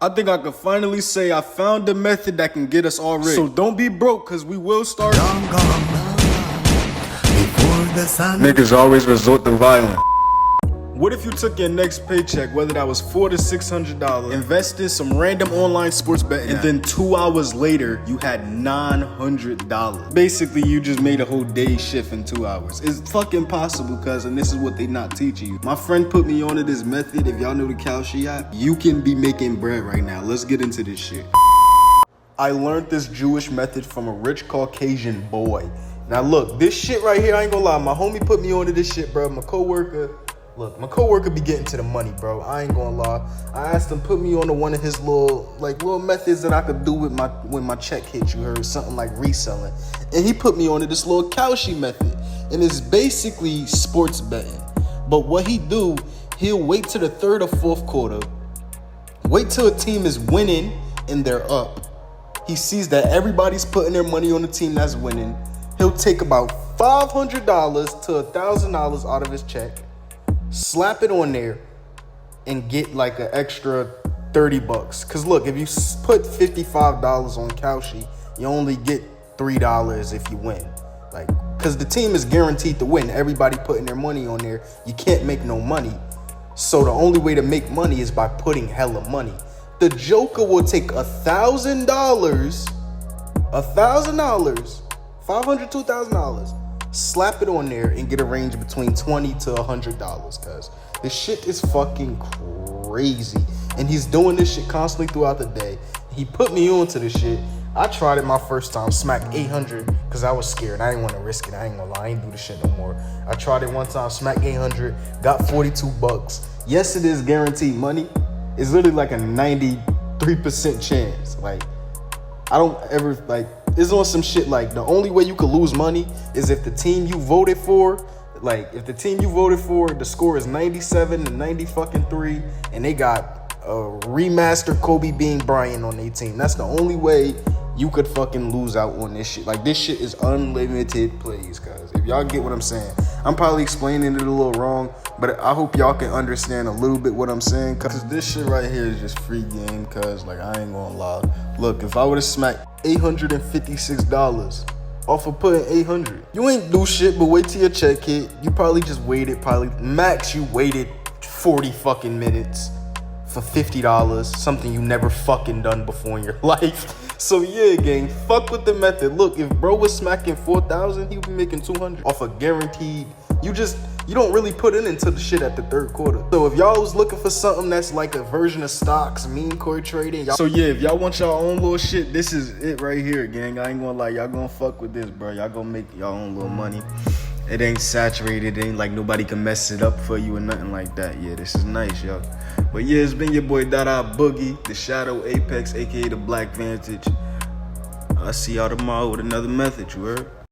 I think I can finally say I found the method that can get us all rich. So don't be broke, cause we will start. Niggas always resort to violence. What if you took your next paycheck, whether that was $400 to $600, invested some random online sports betting, and then 2 hours later, you had $900. Basically, you just made a whole day shift in 2 hours. It's fucking possible, cuz, and this is what they not teaching you. My friend put me onto this method. If y'all know the Kalshi app, you can be making bread right now. Let's get into this shit. I learned this Jewish method from a rich Caucasian boy. Now look, this shit right here, I ain't gonna lie. My homie put me onto this shit, bro. My coworker be getting to the money, bro. I ain't gonna lie. I asked him put me on to one of his little methods that I could do with when my check hit. You heard something like reselling, and he put me onto this little Kalshi method, and it's basically sports betting. But what he do, he'll wait to the third or fourth quarter, wait till a team is winning and they're up. He sees that everybody's putting their money on the team that's winning. He'll take about $500 to $1,000 out of his check, slap it on there, and get like an extra $30. Cause look, if you put $55 on Kalshi, you only get $3 if you win. Like, cause the team is guaranteed to win. Everybody putting their money on there, you can't make no money. So the only way to make money is by putting hella money. The Joker will take $1,000, $500 to $1,000, slap it on there and get a range between $20 to $100, cuz this shit is fucking crazy. And he's doing this shit constantly throughout the day. He put me on to this shit. I tried it my first time, smacked 800 because I was scared. I didn't want to risk it. I ain't gonna lie, I ain't do this shit no more. I tried it one time, smacked 800, got $42. Yes, it is guaranteed money. It's literally like a 93% chance. Like, I don't ever, like, it's on some shit like the only way you could lose money is if the team you voted for, like, if the team you voted for, the score is 97 to 93, and they got a remastered Kobe Bean Bryant on their team. That's the only way you could fucking lose out on this shit. Like, this shit is unlimited plays, guys. If y'all get what I'm saying. I'm probably explaining it a little wrong, but I hope y'all can understand a little bit what I'm saying, cause this shit right here is just free game, cuz, like, I ain't gonna lie. Look, if I would've smacked $856 off of putting 800, you ain't do shit but wait till your check hit. You probably just waited, max you waited 40 fucking minutes for $50, something you never fucking done before in your life. So yeah, gang, fuck with the method. Look, if bro was smacking 4,000, he would be making 200 off a guaranteed. You don't really put it into the shit at the third quarter. So if y'all was looking for something that's like a version of stocks, meme coin trading, so yeah, if y'all want y'all own little shit, this is it right here, gang. I ain't gonna lie, y'all gonna fuck with this, bro. Y'all gonna make y'all own little money. It ain't saturated. It ain't like nobody can mess it up for you or nothing like that. Yeah, this is nice, y'all. But yeah, it's been your boy Dada Boogie, the Shadow Apex, aka the Black Vantage. I'll see y'all tomorrow with another method, you heard?